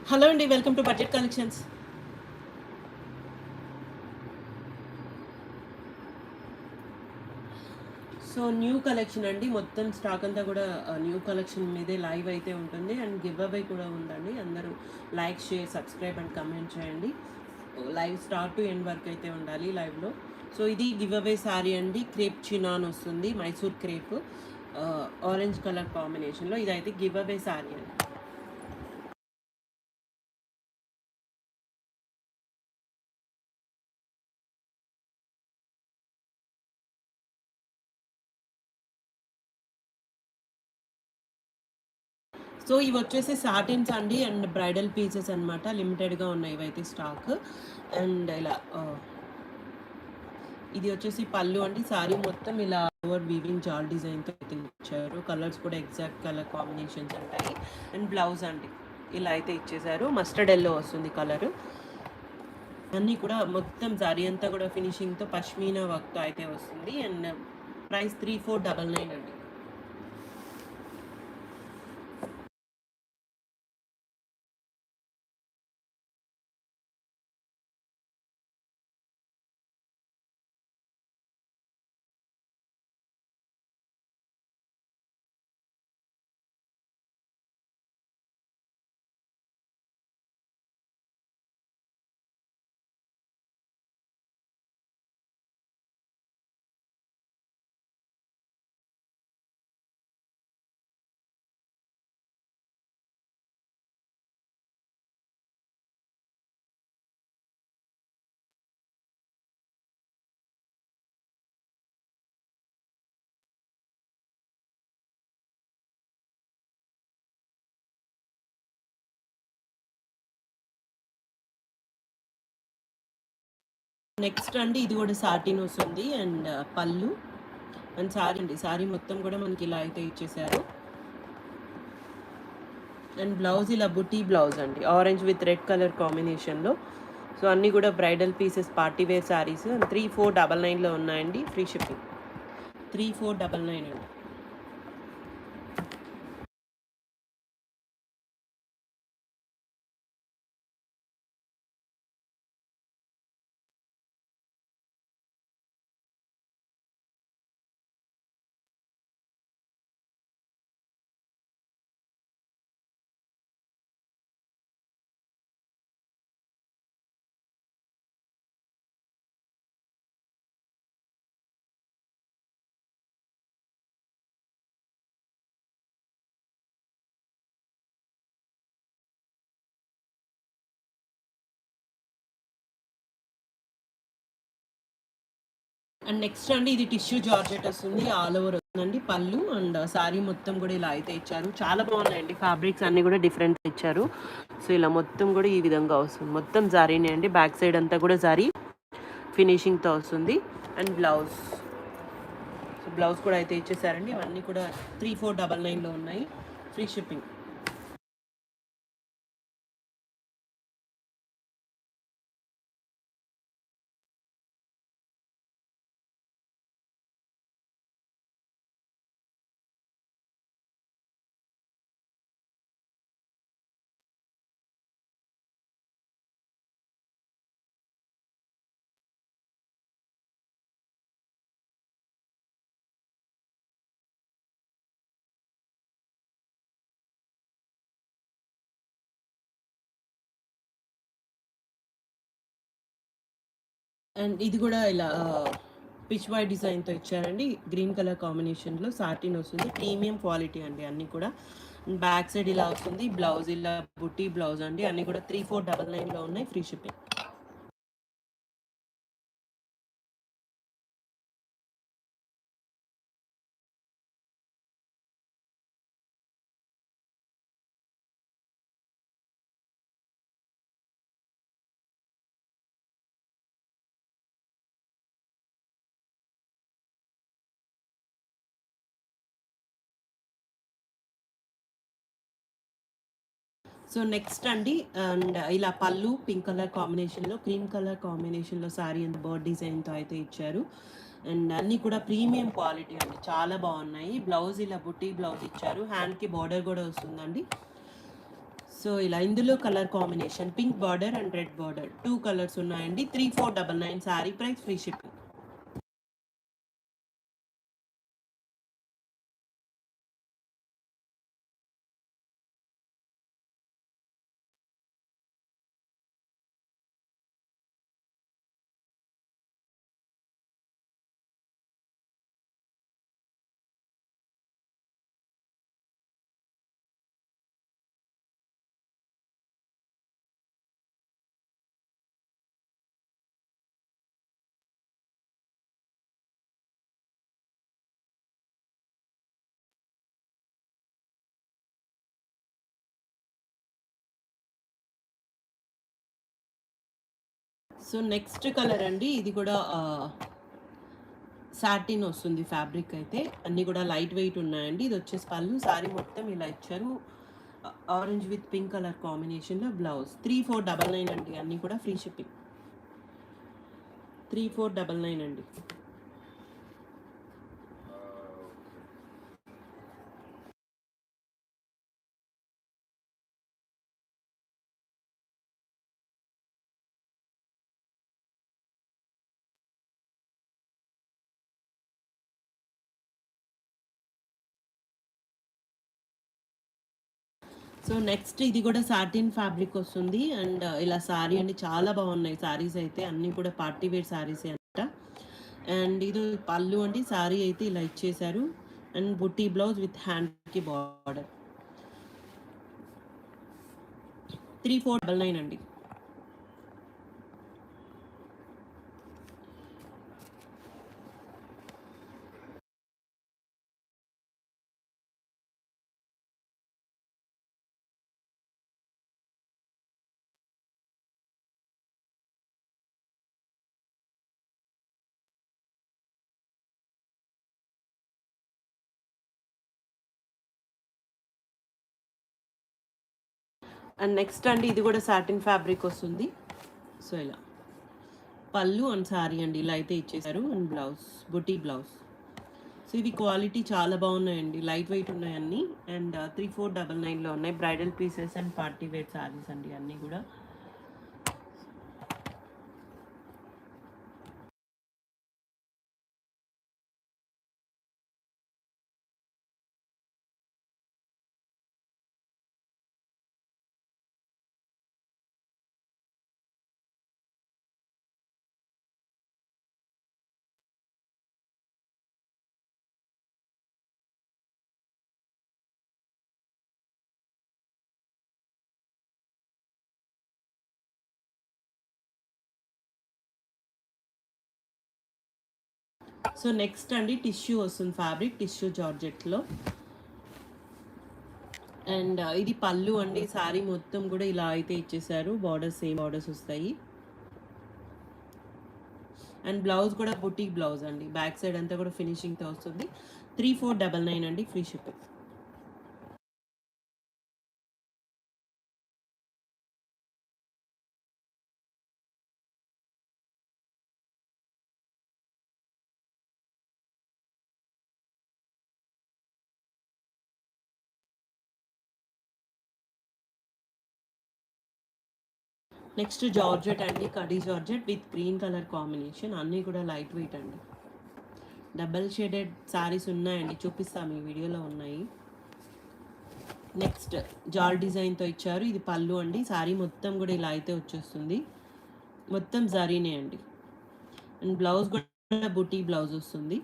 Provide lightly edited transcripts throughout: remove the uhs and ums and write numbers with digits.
Hello అండి, welcome to budget collections. So new collection అండి, మొత్తం స్టాక్ అంతా కూడా న్యూ కలెక్షన్ మీదే లైవ్ అయితే ఉంటుంది అండ్ గివ్ అవే కూడా ఉందండి. అందరూ like, share, subscribe and comment చేయండి. లైవ్ స్టార్ట్ టు ఎండ్ వరకు అయితే ఉండాలి లైవ్లో. సో ఇది గివ్ అవే శారీ అండి, క్రేప్ చినాన్ వస్తుంది, మైసూర్ క్రేప్ ఆరెంజ్ కలర్ కాంబినేషన్లో. ఇదైతే గివ్ అవే శారీ అండి. సో ఇవి వచ్చేసి సాటిన్స్ అండి అండ్ బ్రైడల్ పీసెస్ అనమాట. లిమిటెడ్గా ఉన్నాయి ఇవైతే స్టాక్. అండ్ ఇలా ఇది వచ్చేసి పళ్ళు అండి. సారీ మొత్తం ఇలా ఓవర్ వీవింగ్ జాల్ డిజైన్తో అయితే ఇచ్చారు. కలర్స్ కూడా ఎగ్జాక్ట్ కలర్ కాంబినేషన్స్ ఉంటాయి. అండ్ బ్లౌజ్ అండి ఇలా అయితే ఇచ్చేసారు. మస్టర్డ్ ఎల్లో వస్తుంది కలరు. అన్నీ కూడా మొత్తం సారీ అంతా కూడా ఫినిషింగ్తో పష్మీనా వర్క్తో అయితే వస్తుంది. అండ్ ప్రైస్ 3499 అండి. నెక్స్ట్ అండి ఇది కూడా సాటిన్ వస్తుంది అండ్ పళ్ళు అండ్ సారీ అండి. సారీ మొత్తం కూడా మనకి ఇలా అయితే ఇచ్చేసారు. అండ్ బ్లౌజ్ ఇలా బుటీ బ్లౌజ్ అండి, ఆరెంజ్ విత్ రెడ్ కలర్ కాంబినేషన్లో. సో అన్నీ కూడా bridal pieces, party wear saris. 3499లో ఉన్నాయండి, ఫ్రీ షిప్పింగ్. 3499 అండి. అండ్ నెక్స్ట్ అండి ఇది టిష్యూ జార్జెట్ వస్తుంది, ఆల్ ఓవర్ వస్తుందండి పళ్ళు. అండ్ సారీ మొత్తం కూడా ఇలా అయితే ఇచ్చారు. చాలా బాగున్నాయండి, ఫ్యాబ్రిక్స్ అన్నీ కూడా డిఫరెంట్ ఇచ్చారు. సో ఇలా మొత్తం కూడా ఈ విధంగా వస్తుంది. మొత్తం జారీనే అండి, బ్యాక్ సైడ్ అంతా కూడా జారీ ఫినిషింగ్తో వస్తుంది. అండ్ బ్లౌజ్, సో బ్లౌజ్ కూడా అయితే ఇచ్చేసారండి. ఇవన్నీ కూడా 3499లో ఉన్నాయి, ఫ్రీ షిప్పింగ్. అండ్ ఇది కూడా ఇలా పిచ్ వై డిజైన్తో ఇచ్చారండి, గ్రీన్ కలర్ కాంబినేషన్లో. సాటిన్ వస్తుంది, ప్రీమియం క్వాలిటీ అండి అన్నీ కూడా. బ్యాక్ సైడ్ ఇలా వస్తుంది, బ్లౌజ్ ఇలా బుట్టి బ్లౌజ్ అండి. అన్నీ కూడా 3499లో ఉన్నాయి, ఫ్రీ షిప్పింగ్. సో నెక్స్ట్ అండి, అండ్ ఇలా పళ్ళు పింక్ కలర్ కాంబినేషన్లో, క్రీమ్ కలర్ కాంబినేషన్లో శారీ అండ్ బర్డ్ డిజైన్తో అయితే ఇచ్చారు. అండ్ అన్నీ కూడా ప్రీమియం క్వాలిటీ అండి, చాలా బాగున్నాయి. బ్లౌజ్ ఇలా బుట్టి బ్లౌజ్ ఇచ్చారు, హ్యాండ్కి బార్డర్ కూడా వస్తుందండి. సో ఇలా ఇందులో colour combination pink border and red border 2 colours ఉన్నాయండి. 3499 sari price, free shipping. So next colour అండి, ఇది కూడా సాటిన్ వస్తుంది ఫ్యాబ్రిక్ అయితే. అన్నీ కూడా లైట్ వెయిట్ ఉన్నాయండి. ఇది వచ్చేసి పళ్ళు, సారీ మొత్తం ఇలా ఇచ్చారు. ఆరెంజ్ విత్ పింక్ కలర్ కాంబినేషన్లో బ్లౌజ్. 3499 అండి, అన్నీ కూడా ఫ్రీ షిప్పింగ్. 3499 అండి. సో నెక్స్ట్ ఇది కూడా సాటిన్ ఫ్యాబ్రిక్ వస్తుంది. అండ్ ఇలా సారీ అండి, చాలా బాగున్నాయి సారీస్ అయితే. అన్నీ కూడా పార్టీ వేర్ సారీసే అంట. అండ్ ఇది పళ్ళు అండి, సారీ అయితే ఇలా ఇచ్చేసారు. అండ్ బుట్టి బ్లౌజ్ విత్ హ్యాండ్కి బార్డర్. 3499 అండి. అండ్ నెక్స్ట్ అండి, ఇది కూడా సాటిన్ ఫ్యాబ్రిక్ వస్తుంది. సో ఇలా పళ్ళు అండ్ సారీ అండి ఇలా అయితే ఇచ్చేసారు. And blouse boutique blouse. So ఇవి క్వాలిటీ చాలా బాగున్నాయండి, లైట్ వెయిట్ ఉన్నాయన్నీ. అండ్ 3499లో ఉన్నాయి. Bridal pieces and party wear saris అండి అన్నీ కూడా. సో నెక్స్ట్ అండి, టిష్యూ వస్తుంది ఫ్యాబ్రిక్, టిష్యూ జార్జెట్లో. అండ్ ఇది పళ్ళు అండి, సారీ మొత్తం కూడా ఇలా అయితే ఇచ్చేసారు. బార్డర్స్ సేమ్ బార్డర్స్ వస్తాయి. అండ్ బ్లౌజ్ కూడా బుటీక్ బ్లౌజ్ అండి, బ్యాక్ సైడ్ అంతా కూడా ఫినిషింగ్తో వస్తుంది. 3499 అండి, ఫ్రీ షిప్పింగ్. నెక్స్ట్ జార్జెట్ అండి, khadi georgette with green colour combination. అన్నీ కూడా లైట్ వెయిట్ అండి. డబల్ షేడెడ్ సారీస్ ఉన్నాయండి, చూపిస్తాము, ఈ వీడియోలో ఉన్నాయి. నెక్స్ట్ జాల్ డిజైన్తో ఇచ్చారు. ఇది పళ్ళు అండి, సారీ మొత్తం కూడా ఇలా అయితే వచ్చేస్తుంది. మొత్తం జరీనే అండి. అండ్ బ్లౌజ్ కూడా బుటీ బ్లౌజ్ వస్తుంది.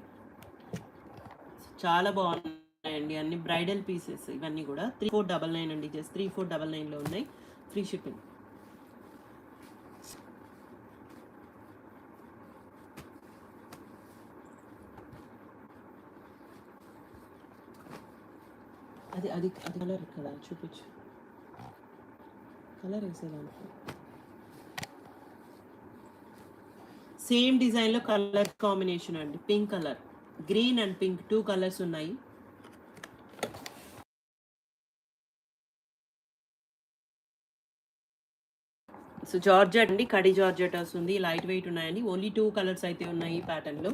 చాలా బాగున్నాయండి, అన్ని బ్రైడల్ పీసెస్ ఇవన్నీ కూడా. 3499 అండి, జస్ట్ 3499లో ఉన్నాయి, ఫ్రీ షిప్పింగ్. అది అది అది కలర్ కదా, చూపించు కలర్ వేసేదానికి. సేమ్ డిజైన్లో కలర్ కాంబినేషన్ అండి, pink colour, green and pink 2 colours ఉన్నాయి. సో జార్జెట్ అండి, కడి జార్జెట్ వస్తుంది, లైట్ వెయిట్ ఉన్నాయండి. ఓన్లీ 2 కలర్స్ అయితే ఉన్నాయి ఈ ప్యాటర్న్లో.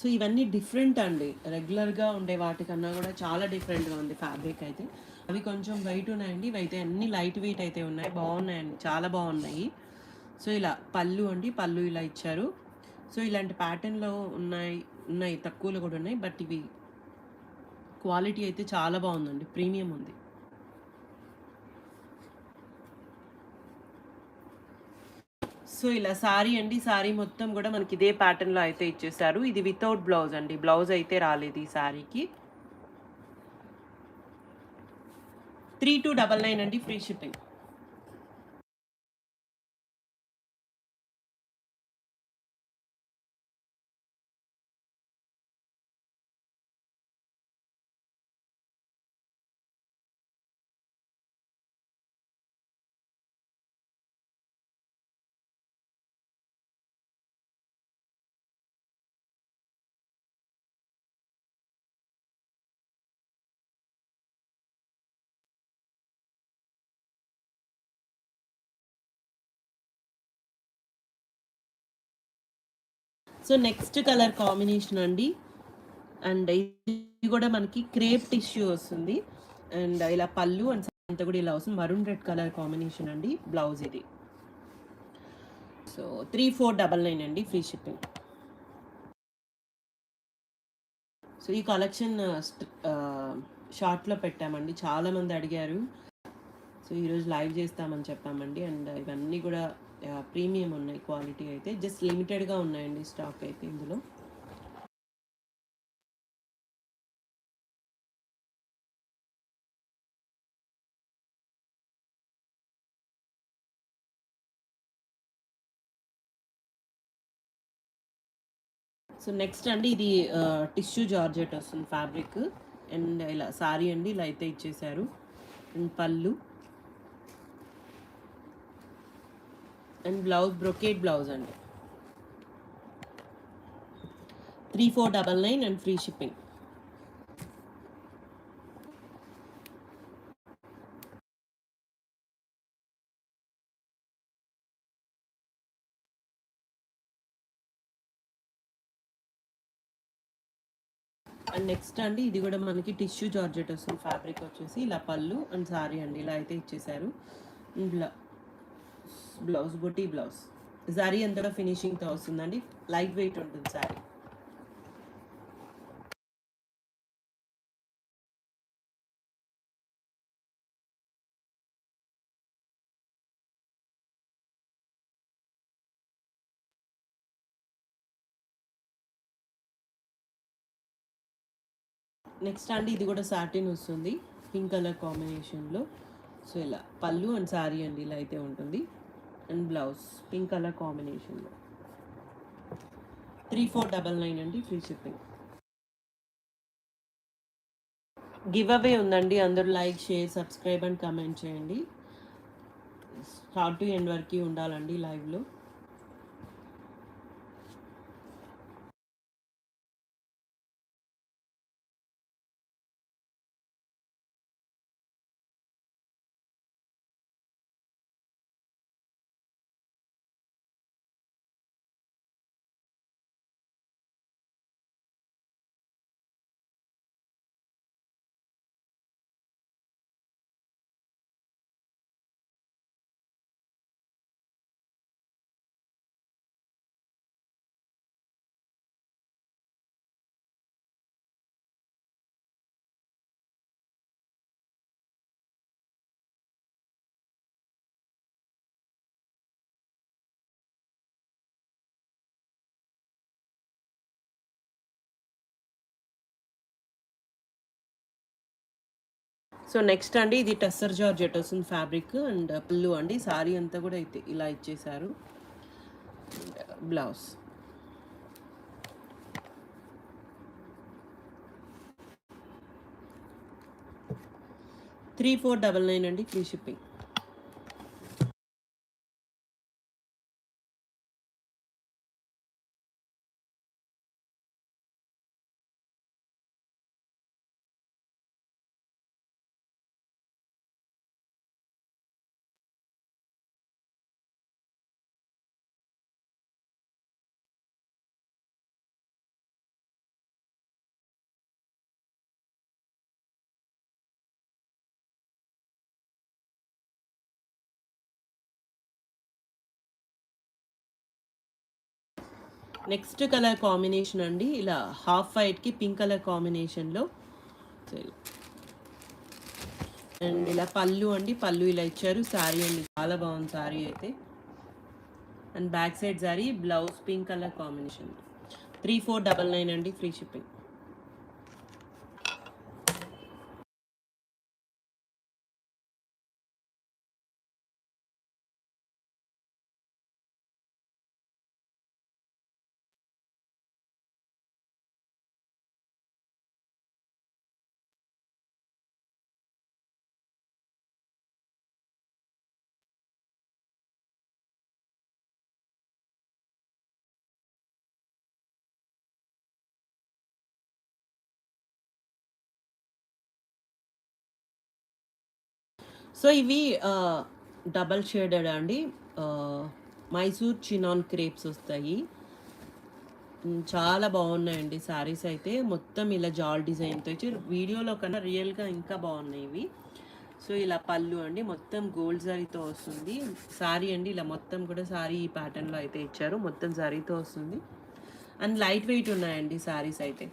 సో ఇవన్నీ డిఫరెంట్ అండి. రెగ్యులర్‌గా ఉండే వాటికన్నా గూడా చాలా డిఫరెంట్‌గా ఉంది ఫ్యాబ్రిక్ అయితే. అవి కొంచెం వెయిట్ ఉన్నాయండి. ఇవైతే అన్నీ లైట్ వెయిట్ అయితే ఉన్నాయి. బాగున్నాయండి. చాలా బాగున్నాయి. సో ఇలా పళ్ళు అండి. పళ్ళు ఇలా ఇచ్చారు. సో ఇలాంటి ప్యాటర్న్‌లో ఉన్నాయి. తక్కువలో కూడా ఉన్నాయి. బట్ ఇవి క్వాలిటీ అయితే చాలా బాగుందండి. ప్రీమియం ఉంది. సో ఇలా సారీ అండి. సారీ మొత్తం కూడా మనకి ఇదే ప్యాటర్న్‌లో అయితే ఇచ్చేసారు. ఇది వితౌట్ బ్లౌజ్ అండి. బ్లౌజ్ అయితే రాలేదు ఈ సారీకి. 3299 అండి. Free shipping. So next colour combination అండి. అండ్ ఇది కూడా మనకి క్రేప్ టిష్యూ వస్తుంది. అండ్ ఇలా పళ్ళు అండ్ అంతా కూడా ఇలా వస్తుంది. మరూన్ రెడ్ కలర్ కాంబినేషన్ అండి. బ్లౌజ్ ఇది. సో 3499 అండి. Free shipping. సో ఈ కలెక్షన్ షార్ట్లో పెట్టామండి. చాలామంది అడిగారు. సో ఈరోజు లైవ్ చేస్తామని చెప్పామండి. అండ్ ఇవన్నీ కూడా ప్రీమియం ఉన్నాయి. క్వాలిటీ అయితే జస్ట్ లిమిటెడ్గా ఉన్నాయండి స్టాక్ అయితే ఇందులో. సో నెక్స్ట్ అండి ఇది టిష్యూ జార్జెట్ వస్తుంది ఫ్యాబ్రిక్. అండ్ ఇలా సారీ అండి. ఇలా అయితే ఇచ్చేసారు. అండ్ పళ్ళు అండ్ బ్లౌజ్ బ్రొకేట్ బ్లౌజ్ అండి. 3499 and free shipping. And next అండి ఇది కూడా మనకి టిష్యూ జార్జెట్ వస్తుంది. ఫ్యాబ్రిక్ వచ్చేసి ఇలా పళ్ళు అండ్ సారీ అండి. ఇలా అయితే ఇచ్చేసారు. Blouse బొటీ blouse. సారీ అంతా ఫినిషింగ్తో వస్తుందండి. లైట్ వెయిట్ ఉంటుంది సారీ. నెక్స్ట్ అండి ఇది కూడా సాటిన్ వస్తుంది. పింక్ కలర్ కాంబినేషన్లో. సో ఇలా పళ్ళు అండ్ సారీ అండి. ఇలా అయితే ఉంటుంది. అండ్ బ్లౌజ్ పింక్ కలర్ కాంబినేషన్లో. 3499 అండి. Free shipping. గివ్ అవే ఉందండి. అందరూ like, share, subscribe and comment చేయండి. స్టార్ట్ టు ఎండ్ వరకు ఉండాలండి లైవ్లో. సో నెక్స్ట్ అండి ఇది టెస్సర్ జార్జెట్ వస్తుంది ఫ్యాబ్రిక్. అండ్ పళ్ళు అండి. సారీ అంతా కూడా అయితే ఇలా ఇచ్చేసారు. బ్లౌజ్ 3499 అండి. Free shipping. Next colour combination అండి, ఇలా హాఫ్ వైట్కి పింక్ కలర్ కాంబినేషన్లో. అండ్ ఇలా పళ్ళు అండి, పళ్ళు ఇలా ఇచ్చారు. శారీ అండి, చాలా బాగుంది శారీ అయితే. And back side sari, blouse pink colour combination. 3499 అండి, ఫ్రీ షిప్పింగ్. సో ఇవి డబల్ షేడెడ్ అండి, మైసూర్ చినాన్ క్రేప్స్ వస్తాయి. చాలా బాగున్నాయండి శారీస్ అయితే. మొత్తం ఇలా జాల్ డిజైన్తో ఇచ్చి, వీడియోలో కన్నా రియల్గా ఇంకా బాగున్నాయి ఇవి. సో ఇలా పళ్ళు అండి, మొత్తం గోల్డ్ జరీతో వస్తుంది. శారీ అండి, ఇలా మొత్తం కూడా శారీ ఈ ప్యాటర్న్లో అయితే ఇచ్చారు, మొత్తం జరీతో వస్తుంది. అండ్ లైట్ వెయిట్ ఉన్నాయండి శారీస్ అయితే.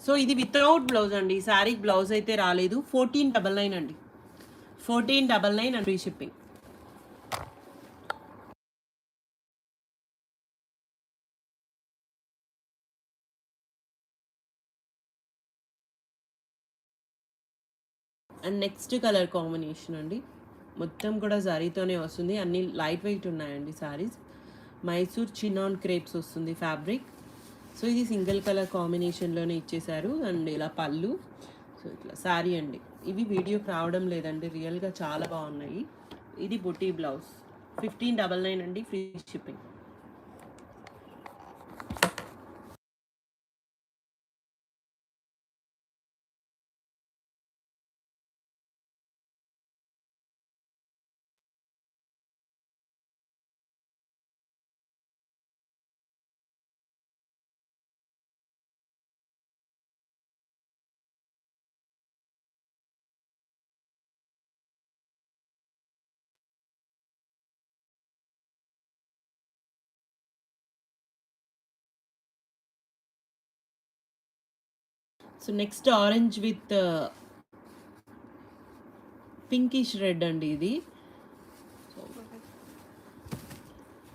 సో ఇది వితౌట్ బ్లౌజ్ అండి, శారీకి బ్లౌజ్ అయితే రాలేదు. 1499 అండి, 1499 and free shipping. And next colour combination అండి, మొత్తం కూడా జరీతోనే వస్తుంది. అన్ని లైట్ వెయిట్ ఉన్నాయండి శారీస్. మైసూర్ చినాన్ క్రేప్స్ వస్తుంది ఫ్యాబ్రిక్. సో ఇది సింగిల్ కలర్ కాంబినేషన్లోనే ఇచ్చేసారు. అండ్ ఇలా పళ్ళు. సో ఇట్లా శారీ అండి. ఇవి వీడియోకి రావడం లేదండి, రియల్గా చాలా బాగున్నాయి. ఇది బుటీ బ్లౌజ్. 1599 అండి, free shipping. So next orange with pinkish red అండి ఇది.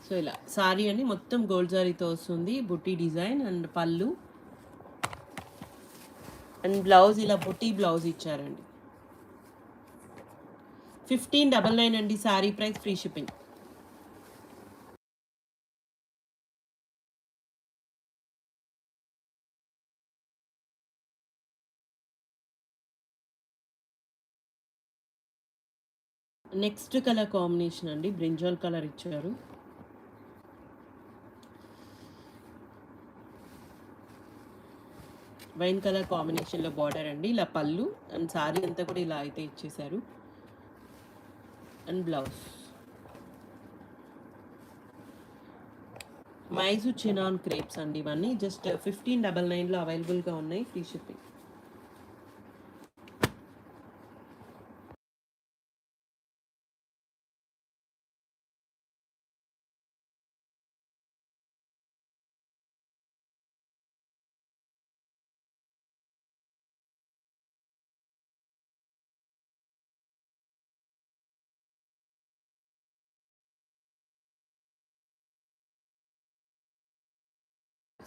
సో ఇలా సారీ అండి, మొత్తం గోల్డ్ జారీతో వస్తుంది. బుట్టి డిజైన్ అండ్ పళ్ళు అండ్ బ్లౌజ్ ఇలా బుట్టి బ్లౌజ్ ఇచ్చారండి. 1599 అండి, sorry price, free shipping. Next colour combination అండి, బ్రింజాల్ కలర్ ఇచ్చారు. వైన్ కలర్ కాంబినేషన్లో బార్డర్ అండి, ఇలా పళ్ళు అండ్ సారీ అంతా కూడా ఇలా అయితే ఇచ్చేసారు. And blouse Mysore chinon crepes అండి, ఇవన్నీ జస్ట్ 1599లో అవైలబుల్గా ఉన్నాయి, free shipping.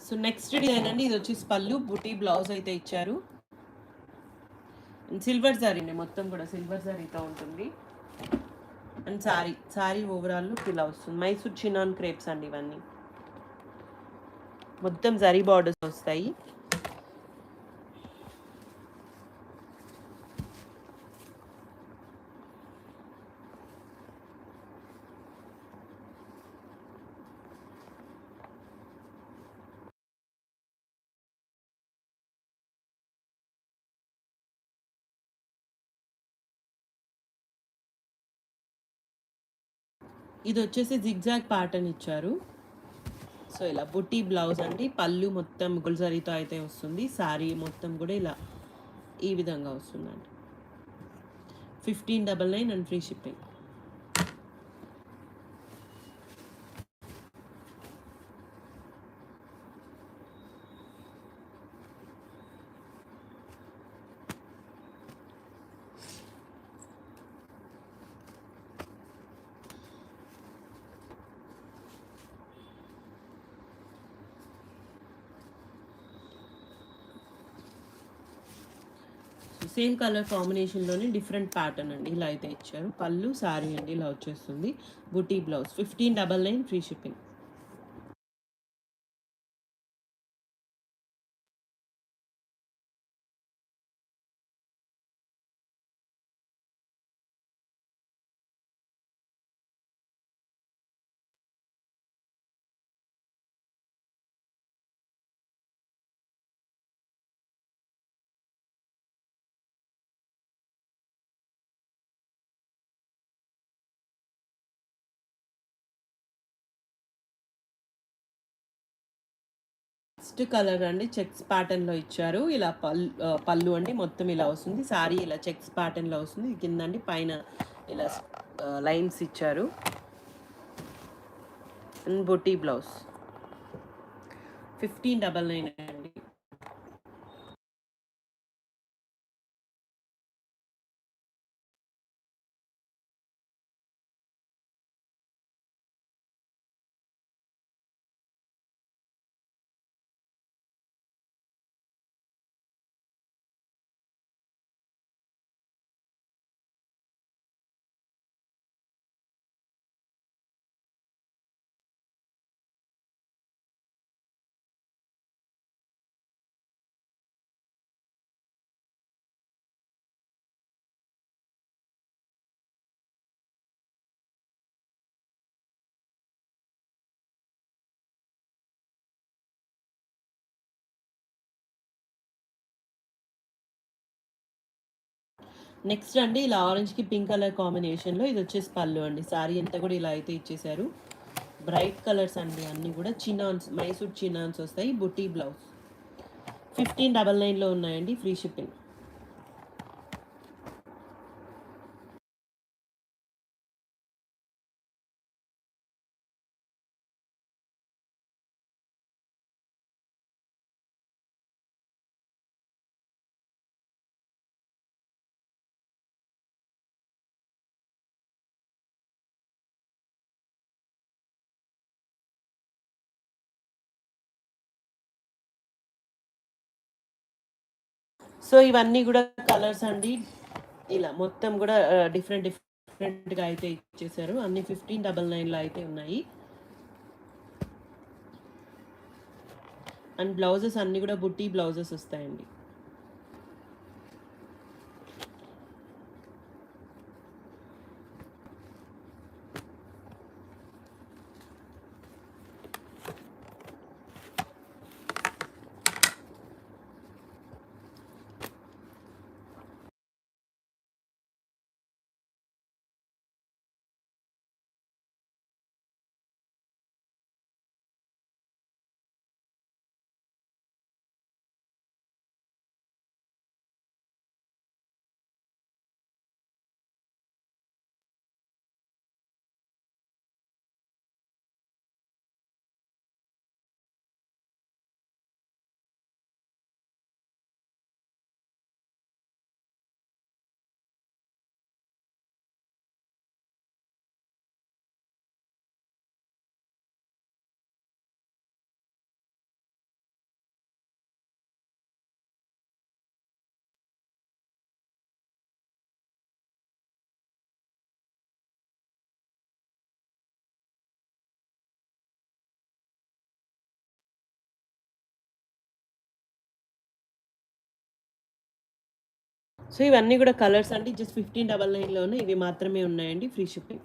So next design అండి, ఇది వచ్చేసి పళ్ళు, బుటీ బ్లౌజ్ అయితే ఇచ్చారు. అండ్ సిల్వర్ జరీ అండి, మొత్తం కూడా సిల్వర్ జరీతో ఉంటుంది. అండ్ సారీ ఓవరాల్ లుక్ ఇలా వస్తుంది. మైసూర్ చినాన్ క్రేప్స్ అండి ఇవన్నీ, మొత్తం జరీ బార్డర్స్ వస్తాయి. ఇది వచ్చేసి జిగ్జాగ్ ప్యాటర్న్ ఇచ్చారు. సో ఇలా బుట్టి బ్లౌజ్ అండి. పళ్ళు మొత్తం గుల్జరీతో అయితే వస్తుంది. శారీ మొత్తం కూడా ఇలా ఈ విధంగా వస్తుందండి. 1599 and free shipping. Same colour కాంబినేషన్లోనే డిఫరెంట్ ప్యాటర్న్ అండి. ఇలా అయితే ఇచ్చారు. పళ్ళు శారీ అండి ఇలా వచ్చేస్తుంది. బుటీ blouse 1599 free shipping. Next colour అండి చెక్స్ ప్యాటర్న్లో ఇచ్చారు. ఇలా పళ్ళు అండి మొత్తం ఇలా వస్తుంది. శారీ ఇలా చెక్స్ ప్యాటర్న్లో వస్తుంది. కింద అండి పైన ఇలా లైన్స్ ఇచ్చారు. అండ్ బొటీ బ్లౌజ్ 1599 అండి. నెక్స్ట్ అండి ఇలా ఆరెంజ్కి పింక్ కలర్ కాంబినేషన్లో ఇది వచ్చేసి పళ్ళు అండి. శారీ అంతా కూడా ఇలా అయితే ఇచ్చేసారు. బ్రైట్ కలర్స్ అండి అన్నీ కూడా. చినాన్స్, మైసూర్ చినాన్స్ వస్తాయి. బుటీ బ్లౌజ్ 1599లో ఉన్నాయండి. Free shipping. సో ఇవన్నీ కూడా కలర్స్ అండి. ఇలా మొత్తం కూడా డిఫరెంట్ డిఫరెంట్గా అయితే ఇచ్చేసారు. అన్ని 1599లో అయితే ఉన్నాయి. అండ్ బ్లౌజెస్ అన్నీ కూడా బుట్టి బ్లౌజెస్ వస్తాయండి. సో ఇవన్నీ కూడా కలర్స్ అండి. జస్ట్ 1599లోనే ఇవి మాత్రమే ఉన్నాయండి. Free shipping.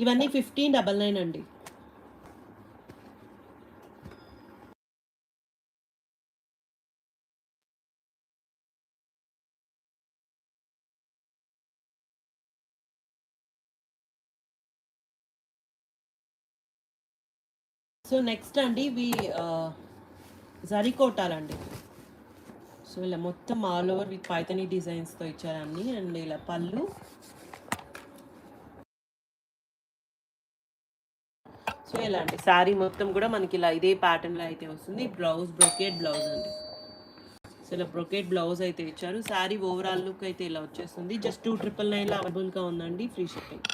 ఇవన్నీ 1599 అండి. సో నెక్స్ట్ అండి ఇవి జరీ కోటాలండి. సో ఇలా మొత్తం ఆల్ ఓవర్ విత్ పైథనీ డిజైన్స్తో ఇచ్చారు అన్ని. అండ్ ఇలా పళ్ళు. సో ఇలా అండి శారీ మొత్తం కూడా మనకి ఇలా ఇదే ప్యాటర్న్లో అయితే వస్తుంది. బ్లౌజ్ బ్రొకేట్ బ్లౌజ్ అండి. సో ఇలా బ్రొకేట్ బ్లౌజ్ అయితే ఇచ్చారు. శారీ ఓవరాల్ లుక్ అయితే ఇలా వచ్చేస్తుంది. జస్ట్ 2999లో అవైలబుల్గా ఉందండి, ఫ్రీ షిప్పింగ్.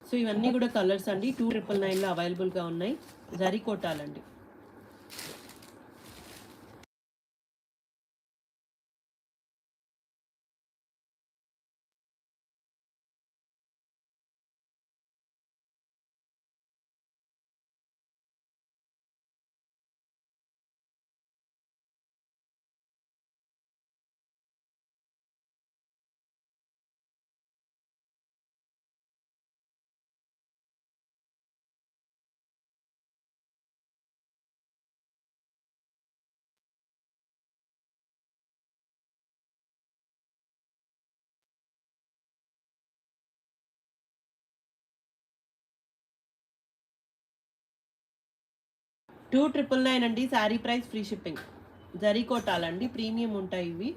సో ఇవన్నీ కూడా కలర్స్ అండి, 2999లో అవైలబుల్గా ఉన్నాయి. జరీ కొట్టాలండి. టూ 999 అండి, శారీ ప్రైస్, ఫ్రీ షిప్పింగ్. జరీ కొట్టాలండి, ప్రీమియం ఉంటాయి ఇవి.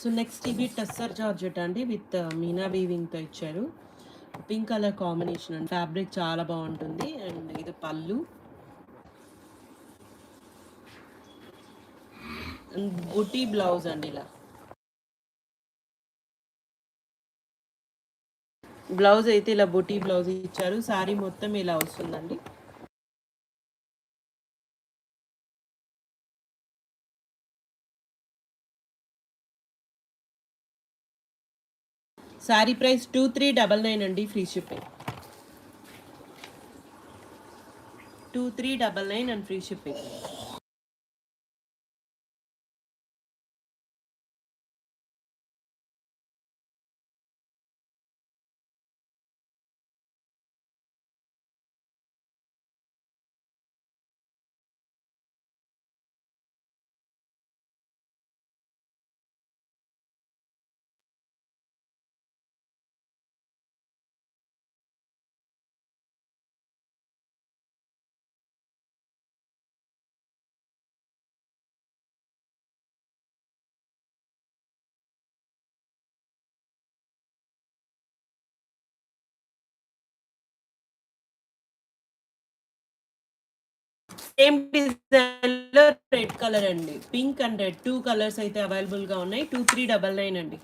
సో నెక్స్ట్ ఇవి టస్సర్ జార్జెట్ అండి, విత్ మీనా వీవింగ్తో ఇచ్చారు. పింక్ కలర్ కాంబినేషన్ అండి. ఫ్యాబ్రిక్ చాలా బాగుంటుంది. అండ్ ఇది పళ్ళు. అండ్ బుటీ బ్లౌజ్ అండి. ఇలా బ్లౌజ్ అయితే ఇలా బుటీ బ్లౌజ్ ఇచ్చారు. శారీ మొత్తం ఇలా వస్తుందండి. శారీ ప్రైస్ 2399 అండి, free shipping. 2399 and free shipping. Same డిజైన్‌లో రెడ్ కలర్ అండి. పింక్ అండ్ రెడ్ 2 కలర్స్ అయితే అవైలబుల్‌గా ఉన్నాయి. 2399 అండి.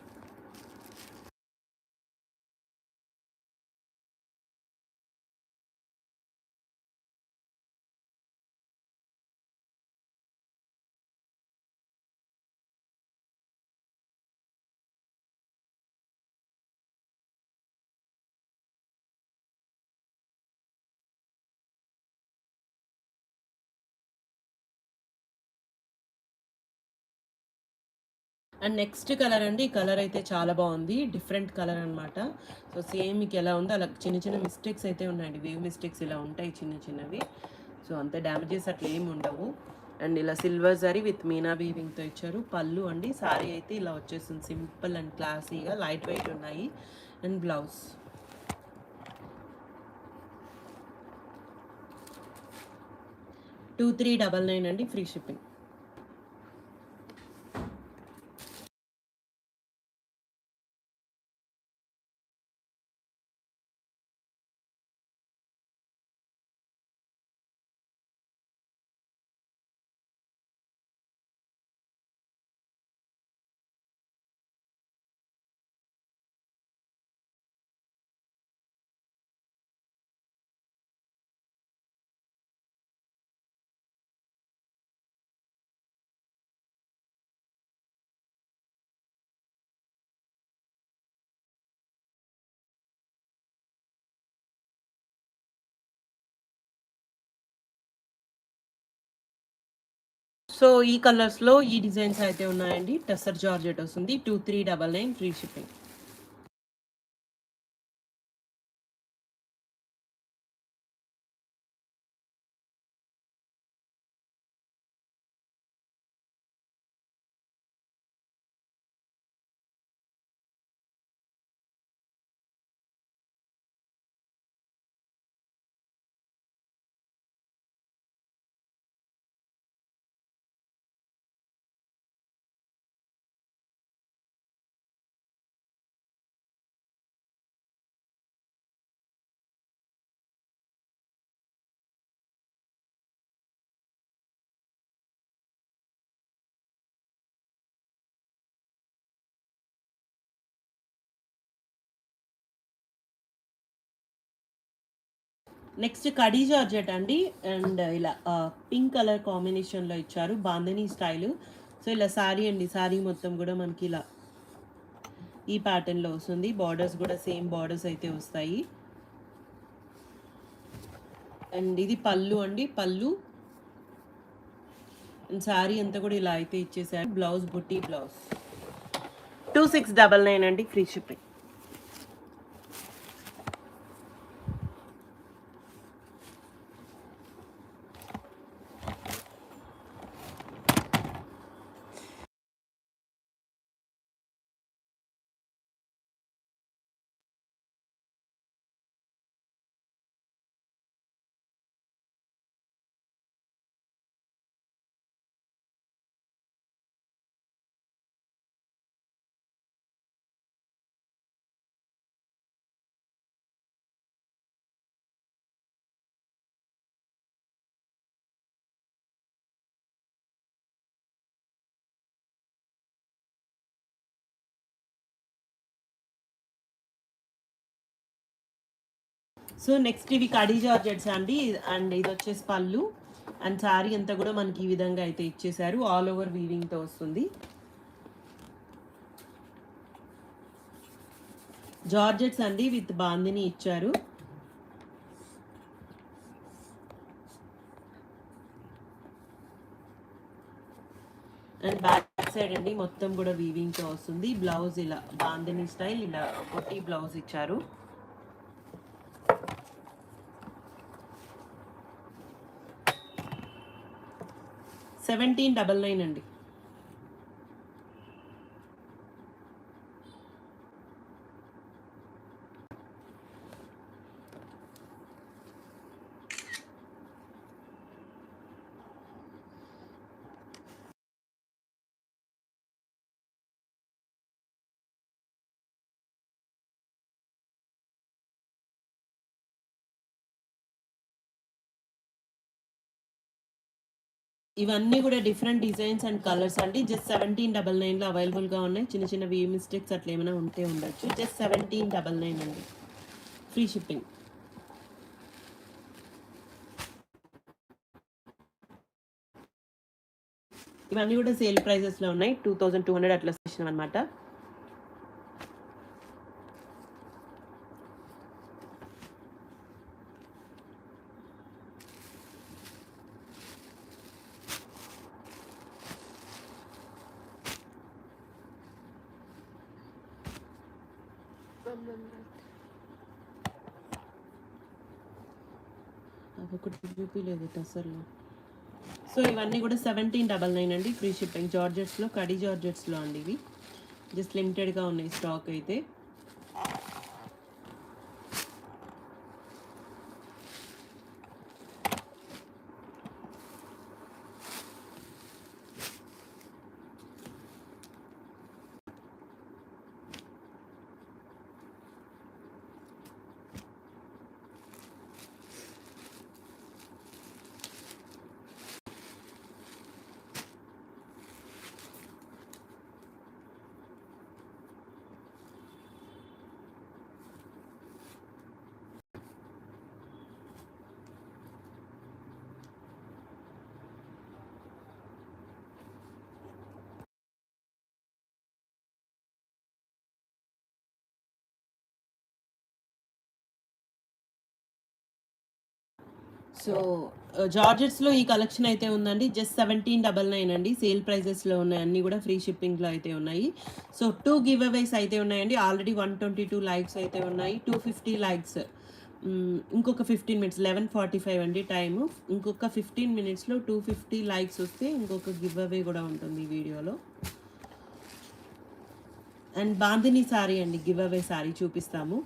అండ్ నెక్స్ట్ కలర్ అండి. ఈ కలర్ అయితే చాలా బాగుంది. డిఫరెంట్ కలర్ అనమాట. సో సేమ్ మీకు ఎలా ఉందో అలా చిన్న చిన్న మిస్టేక్స్ అయితే ఉన్నాయండి. వేవ్ మిస్టేక్స్ ఇలా ఉంటాయి చిన్న చిన్నవి. సో అంతే డ్యామేజెస్ అట్లా ఏమి ఉండవు. అండ్ ఇలా సిల్వర్ జరీ విత్ మీనా వీవింగ్తో ఇచ్చారు. పళ్ళు అండి. సారీ అయితే ఇలా వచ్చేస్తుంది. సింపుల్ అండ్ క్లాసీగా లైట్ వెయిట్ ఉన్నాయి. అండ్ బ్లౌజ్ 2399 అండి. Free shipping. సో ఈ కలర్స్లో ఈ డిజైన్స్ అయితే ఉన్నాయండి. టెస్సర్ జార్జెట్ వస్తుంది. 2399 free shipping. Next khadi georgette అండి. అండ్ ఇలా పింక్ కలర్ కాంబినేషన్లో ఇచ్చారు. బాందిని స్టైల్. సో ఇలా శారీ అండి. శారీ మొత్తం కూడా మనకి ఇలా ఈ ప్యాటర్న్లో వస్తుంది. బార్డర్స్ కూడా సేమ్ బార్డర్స్ అయితే వస్తాయి. అండ్ ఇది పళ్ళు అండి. పళ్ళు అండ్ శారీ అంతా కూడా ఇలా అయితే ఇచ్చేసారు. బ్లౌజ్ బుట్టి బ్లౌజ్ 2699 అండి. Free shipping. సో నెక్స్ట్ ఇవి కడీ జార్జెట్స్ అండి. అండ్ ఇది వచ్చేసి పళ్ళు అండ్ శారీ అంతా కూడా మనకి ఈ విధంగా అయితే ఇచ్చేసారు. ఆల్ ఓవర్ వీవింగ్తో వస్తుంది. జార్జెట్స్ అండి విత్ బాందిని ఇచ్చారు. అండ్ బ్యాక్ సైడ్ అండి మొత్తం కూడా వీవింగ్తో వస్తుంది. బ్లౌజ్ ఇలా బాందిని స్టైల్ ఇలా పొట్టి బ్లౌజ్ ఇచ్చారు. 1799 అండి. ఇవన్నీ కూడా డిఫరెంట్ డిజైన్స్ అండ్ కలర్స్ అండి. జస్ట్ 1799లో అవైలబుల్గా ఉన్నాయి. చిన్న చిన్న వీ మిస్టేక్స్ అట్లా ఏమైనా ఉంటే ఉండొచ్చు. జస్ట్ 1799 అండి, ఫ్రీ షిప్పింగ్. ఇవన్నీ కూడా సేల్ ప్రైజెస్లో ఉన్నాయి. 2200 అట్లా చేసినాం అనమాట. ఒకటి చూపించలేదు టసర్లో. సో ఇవన్నీ కూడా 1799 అండి, ఫ్రీ షిప్పింగ్. జార్జెట్స్లో, కడి జార్జెట్స్లో అండి ఇవి. జస్ట్ లిమిటెడ్గా ఉన్నాయి స్టాక్ అయితే. సో జార్జెట్స్లో ఈ కలెక్షన్ అయితే ఉందండి. జస్ట్ 1799 అండి, సేల్ ప్రైజెస్లో ఉన్నాయి. అన్నీ కూడా ఫ్రీ షిప్పింగ్లో అయితే ఉన్నాయి. సో 2 గివ్ అవేస్ అయితే ఉన్నాయండి. ఆల్రెడీ 122 లైక్స్ అయితే ఉన్నాయి. 250 లైక్స్. ఇంకొక 15 మినిట్స్, 11:45 అండి టైము. ఇంకొక 15 మినిట్స్లో 250 లైక్స్ వస్తే ఇంకొక గివ్ అవే కూడా ఉంటుంది ఈ వీడియోలో. అండ్ బాందిని సారీ అండి, గివ్ అవే సారీ చూపిస్తాము.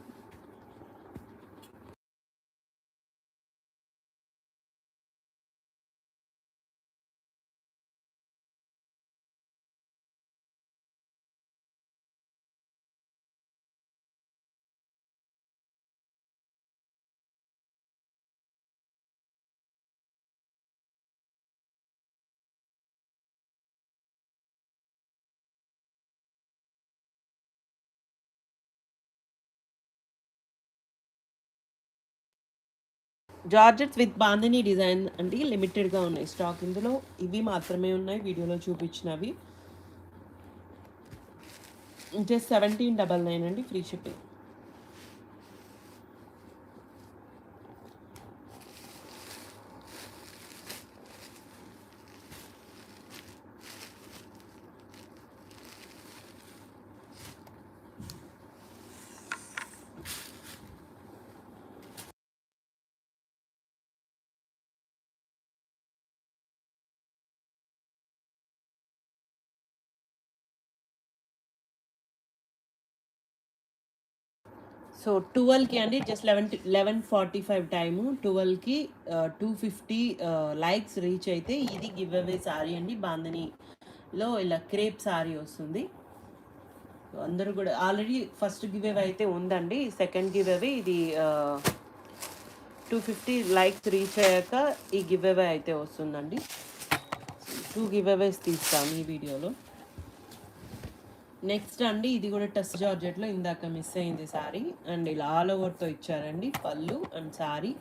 జార్జెట్స్ విత్ బాందిని డిజైన్ అండి, లిమిటెడ్గా ఉన్నాయి స్టాక్ ఇందులో. ఇవి మాత్రమే ఉన్నాయి వీడియోలో చూపించినవి. జస్ట్ 1799 అండి, ఫ్రీ షిప్పింగ్. సో 12కి అండి, జస్ట్ 11:45 టైము. 12కి 250 లైక్స్ రీచ్ అయితే ఇది గివ్ అవే సారీ అండి. బాందనీలో ఇలా క్రేప్ సారీ వస్తుంది. అందరూ కూడా ఆల్రెడీ ఫస్ట్ గివ్ అవే అయితే ఉందండి. సెకండ్ గివ్ అవే ఇది 250 లైక్స్ రీచ్ అయ్యాక ఈ గివ్ అవే అయితే వస్తుందండి. 2 గివ్ అవేస్ తీస్తాను ఈ వీడియోలో. నెక్స్ట్ అండి, ఇది కూడా టస్ జార్జెట్లో ఇందాక మిస్ అయింది సారీ. అండ్ ఇలా ఆల్ ఓవర్తో ఇచ్చారండి పళ్ళు and sari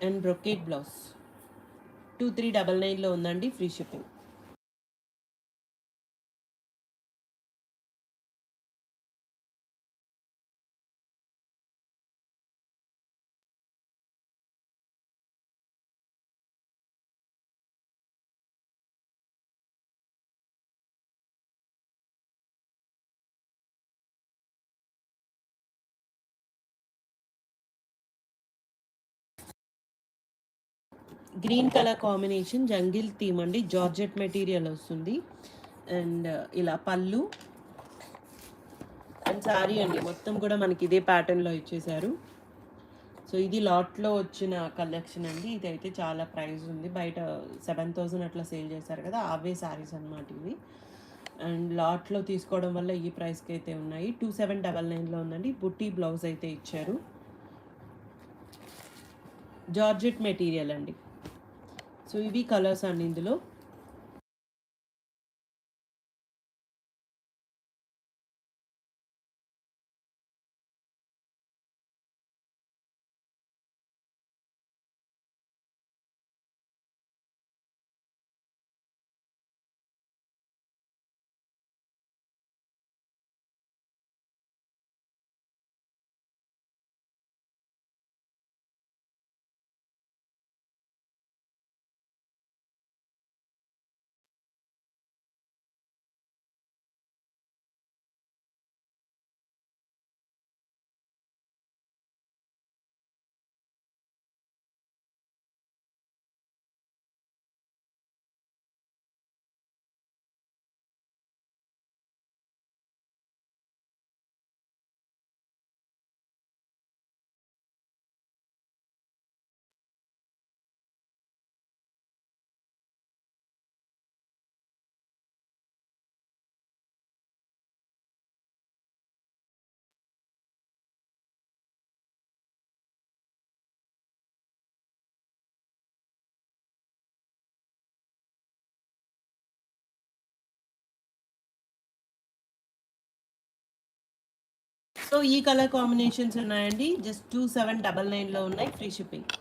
and brocade blouse. 2399లో ఉందండి, free shipping. Green colour combination, jungle theme అండి, జార్జెట్ మెటీరియల్ వస్తుంది. అండ్ ఇలా పళ్ళు అండ్ సారీ అండి, మొత్తం కూడా మనకి ఇదే ప్యాటర్న్లో ఇచ్చేసారు. సో ఇది లాట్లో వచ్చిన కలెక్షన్ అండి. ఇదైతే చాలా ప్రైస్ ఉంది, బయట 7000 అట్లా సేల్ చేశారు కదా, అవే సారీస్ అన్నమాట ఇవి. అండ్ లాట్లో తీసుకోవడం వల్ల ఈ ప్రైస్కి అయితే ఉన్నాయి. 2799లో ఉందండి. బుట్టి బ్లౌజ్ అయితే ఇచ్చారు. జార్జెట్ మెటీరియల్ అండి. సో సో ఇవి కలర్స్ అండి ఇందులో. సో ఈ కలర్ కాంబినేషన్స్ ఉన్నాయండి. జస్ట్ 2799లో ఉన్నాయి, ఫ్రీ షిప్పింగ్.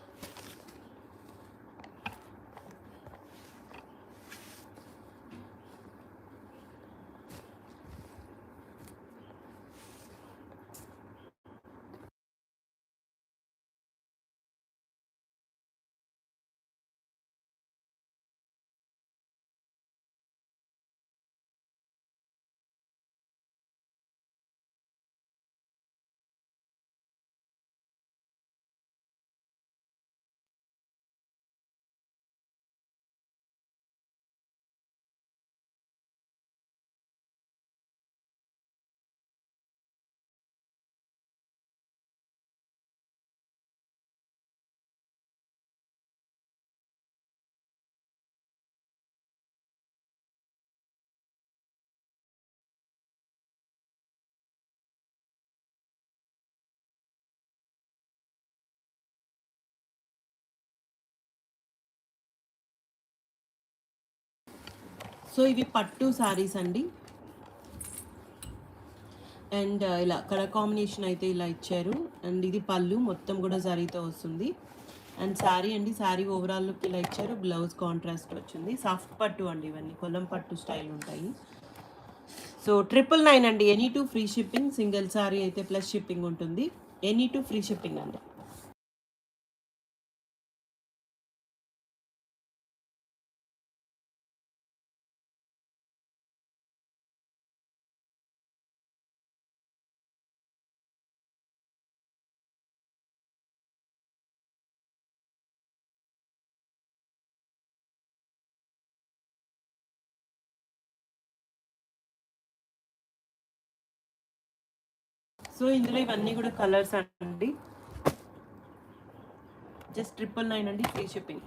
సో ఇవి పట్టు సారీస్ అండి. అండ్ ఇలా కలర్ కాంబినేషన్ అయితే ఇలా ఇచ్చారు. అండ్ ఇది పళ్ళు మొత్తం కూడా జరీతో వస్తుంది. అండ్ శారీ అండి, శారీ ఓవరాల్ లుక్ ఇలా ఇచ్చారు. బ్లౌజ్ కాంట్రాస్ట్ వచ్చింది. సాఫ్ట్ పట్టు అండి, ఇవన్నీ కొల్లం పట్టు స్టైల్ ఉంటాయి. సో 999 అండి. Any two free shipping. Single sari అయితే ప్లస్ షిప్పింగ్ ఉంటుంది. ఎనీ టూ ఫ్రీ షిప్పింగ్ అండి. సో ఇందులో ఇవన్నీ కూడా కలర్స్ అండి. జస్ట్ 999 అండి, ఫ్రీ షిప్పింగ్.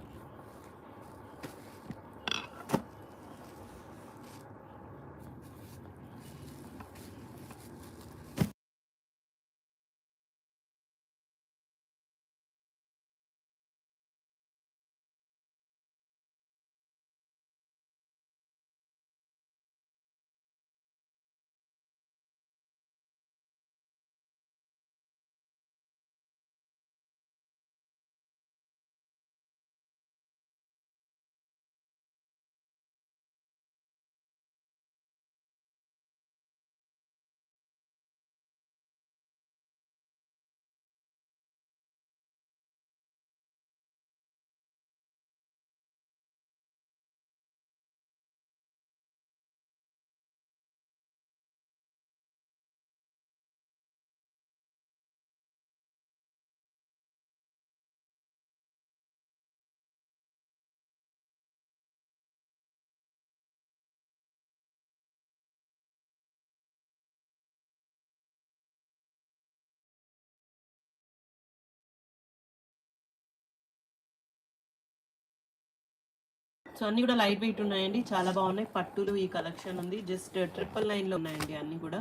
సో అన్నీ కూడా లైట్ వెయిట్ ఉన్నాయండి, చాలా బాగున్నాయి. పట్టులు ఈ కలెక్షన్ ఉంది. జస్ట్ 999లో ఉన్నాయండి. అన్నీ కూడా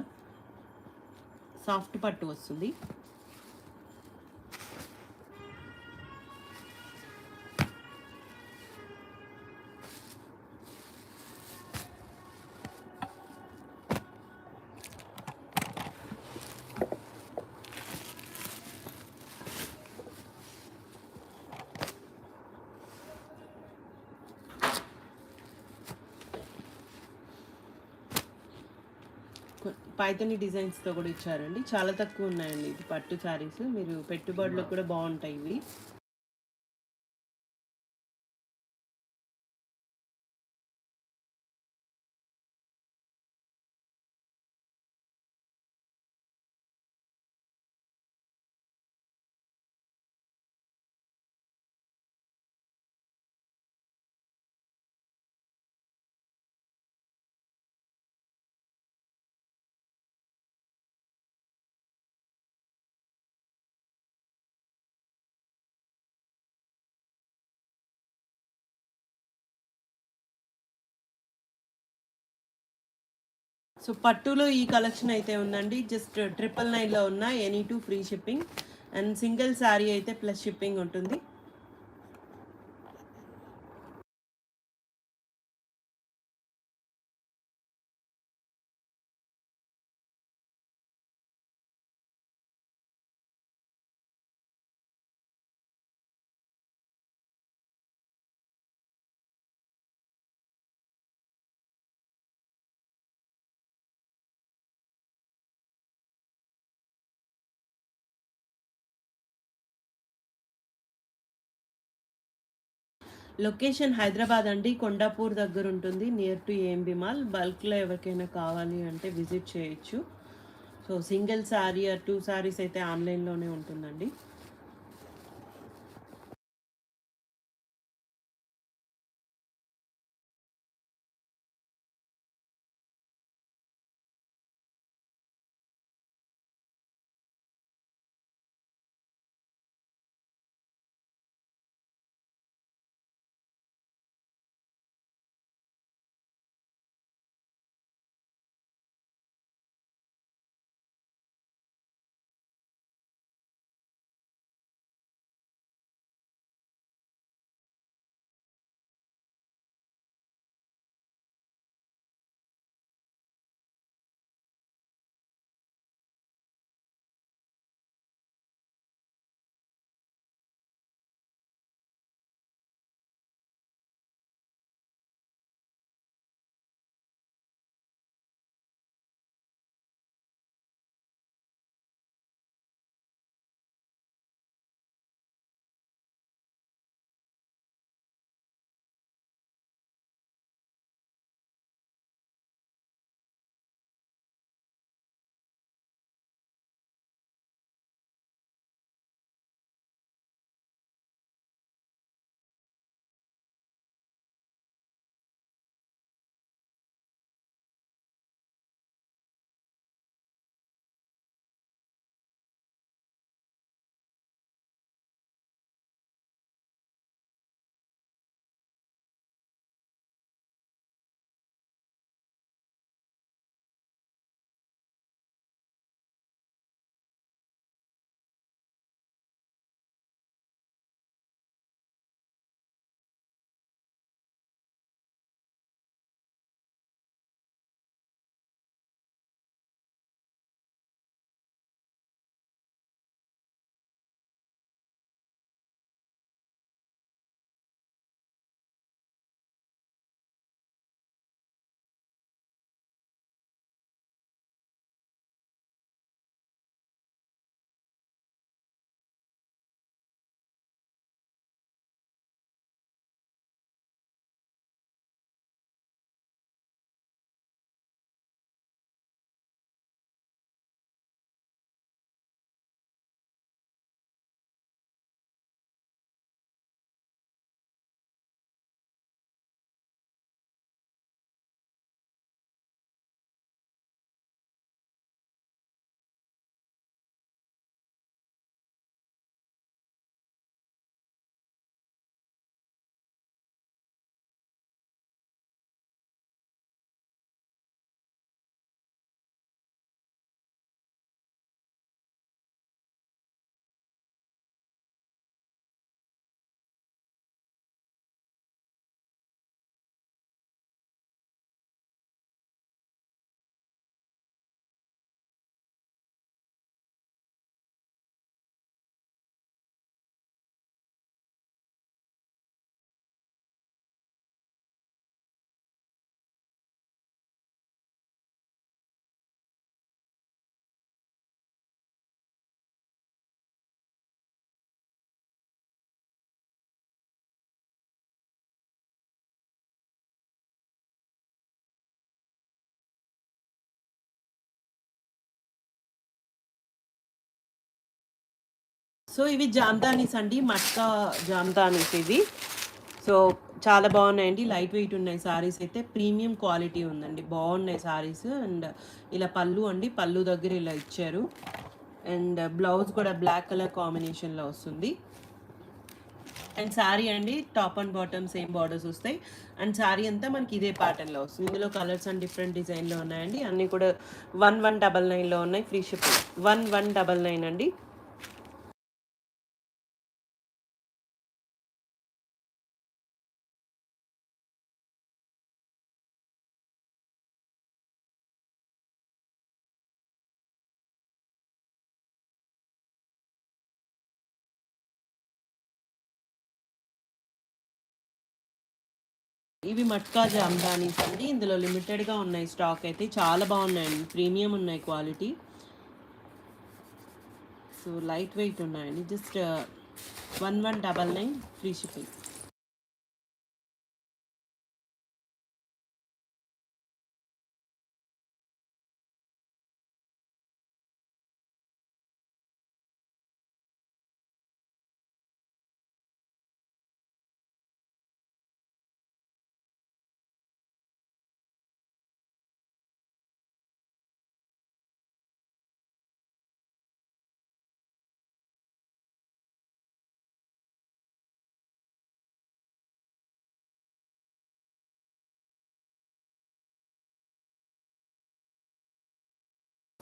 సాఫ్ట్ పట్టు వస్తుంది. పైథాని డిజైన్స్‌తో కూడా ఇచ్చారండి. చాలా తక్కువ ఉన్నాయండి ఇది పట్టు శారీస్. మీరు పెట్టుబడులకు కూడా బావుంటాయి ఇవి. సో పట్టులో ఈ కలెక్షన్ అయితే ఉందండి. జస్ట్ 999లో ఉన్న any two free shipping and single sari అయితే ప్లస్ షిప్పింగ్ ఉంటుంది. లొకేషన్ హైదరాబాద్ అండి. కొండాపూర్ దగ్గర ఉంటుంది. Near to AMB mall. బల్క్‌లో ఎవరికైనా కావాలి అంటే విజిట్ చేయొచ్చు. So single sari or 2 saris అయితే ఆన్‌లైన్‌లోనే ఉంటుందండి. సో ఇవి జామ్దానీస్ అండి. మట్కా జామ్దానీస్ ఇవి. సో చాలా బాగున్నాయండి. లైట్ వెయిట్ ఉన్నాయి సారీస్ అయితే. ప్రీమియం క్వాలిటీ ఉందండి. బాగున్నాయి సారీస్. అండ్ ఇలా పళ్ళు అండి. పళ్ళు దగ్గర ఇలా ఇచ్చారు. అండ్ బ్లౌజ్ కూడా బ్లాక్ కలర్ కాంబినేషన్లో వస్తుంది. అండ్ శారీ అండి top and bottom same borders వస్తాయి. అండ్ శారీ అంతా మనకి ఇదే ప్యాటర్న్లో వస్తుంది. ఇందులో కలర్స్ అండ్ డిఫరెంట్ డిజైన్లో ఉన్నాయండి. అన్నీ కూడా 1199లో ఉన్నాయి. ఫ్రీ షిప్పింగ్ 1199 అండి. ఇవి మట్కా జామ్దానీస్ అండి. ఇందులో లిమిటెడ్గా ఉన్నాయి స్టాక్ అయితే. చాలా బాగున్నాయండి. ప్రీమియం ఉన్నాయి క్వాలిటీ. సో లైట్ వెయిట్ ఉన్నాయండి. Just 1199 free shipping.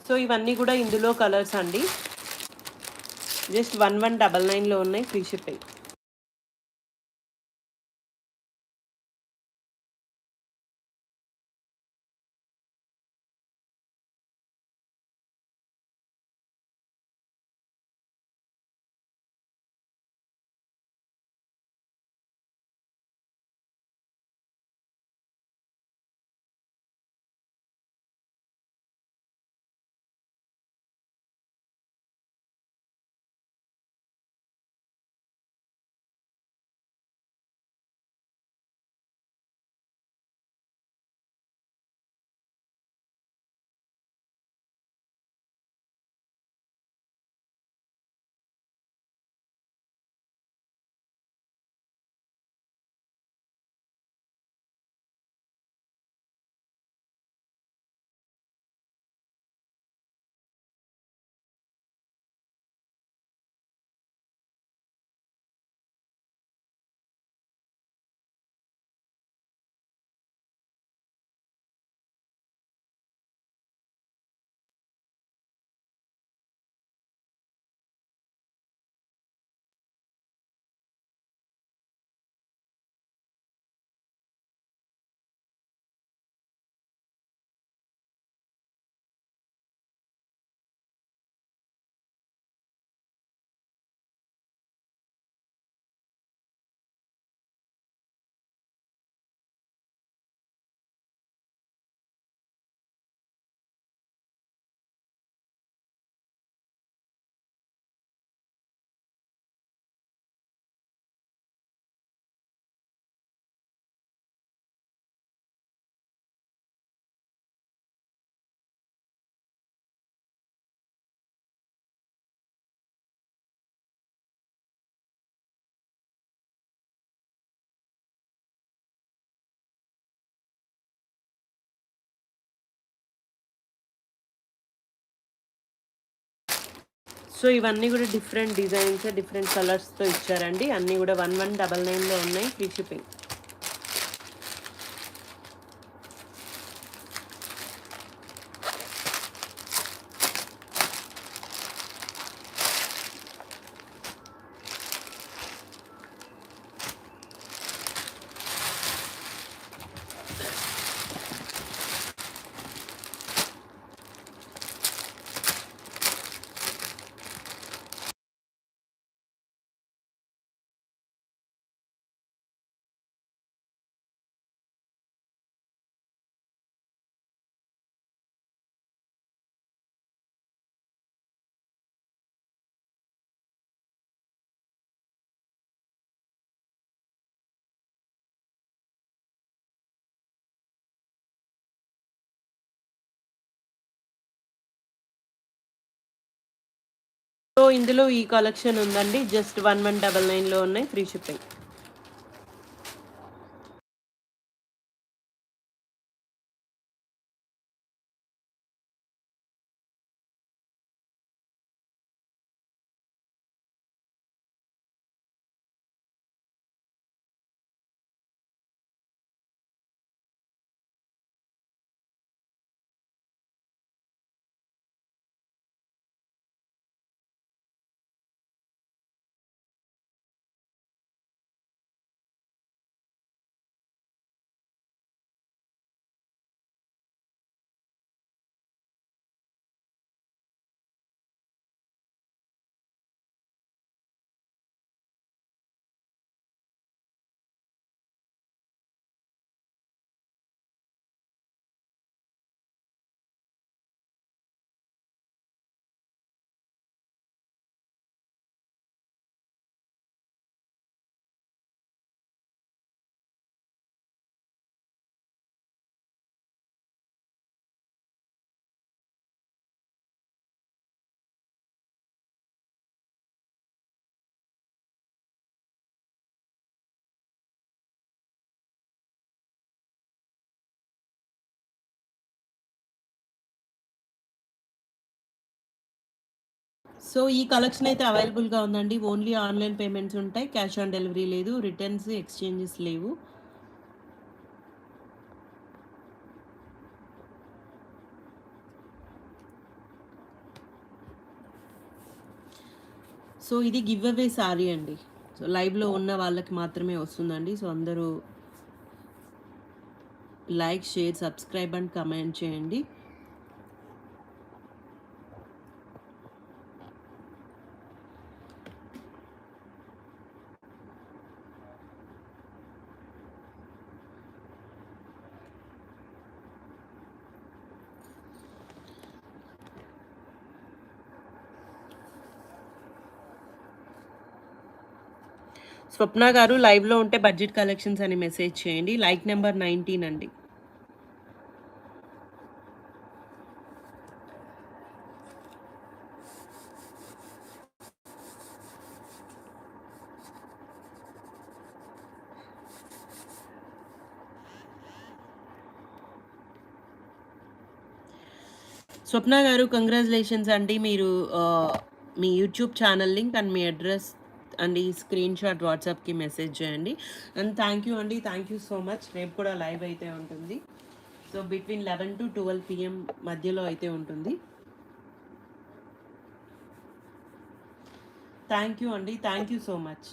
సో ఇవన్నీ కూడా ఇందులో కలర్స్ అండి. జస్ట్ 1199లో ఉన్నాయి. Free shipping. సో ఇవన్నీ కూడా డిఫరెంట్ డిజైన్స్, డిఫరెంట్ కలర్స్తో ఇచ్చారండి. అన్నీ కూడా 1199లో ఉన్నాయి. Free shipping. సో ఇందులో ఈ కలెక్షన్ ఉందండి, జస్ట్ 1199లో ఉన్నాయి, ఫ్రీ షిప్పింగ్. సో ఈ కలెక్షన్ అయితే అవైలబుల్గా ఉందండి. ఓన్లీ ఆన్లైన్ పేమెంట్స్ ఉంటాయి, క్యాష్ ఆన్ డెలివరీ లేదు, రిటర్న్స్ ఎక్స్చేంజెస్ లేవు. సో ఇది గివ్ అవే సారీ అండి. సో లైవ్లో ఉన్న వాళ్ళకి మాత్రమే వస్తుందండి. సో అందరూ like, share, subscribe and comment చేయండి. స్వప్న గారు లైవ్లో ఉంటే బడ్జెట్ కలెక్షన్స్ అని మెసేజ్ చేయండి. లైక్ నెంబర్ 19 అండి. స్వప్న గారు కంగ్రాచులేషన్స్ అండి. మీరు మీ యూట్యూబ్ ఛానల్ లింక్ అండ్ మీ అడ్రస్ అండ్ ఈ స్క్రీన్ షాట్ వాట్సాప్కి మెసేజ్ చేయండి. అండ్ థ్యాంక్ యూ అండి, థ్యాంక్ యూ సో మచ్. రేపు కూడా లైవ్ అయితే ఉంటుంది. సో బిట్వీన్ 11 to 12 PM మధ్యలో అయితే ఉంటుంది. థ్యాంక్ యూ అండి, థ్యాంక్ యూ సో మచ్.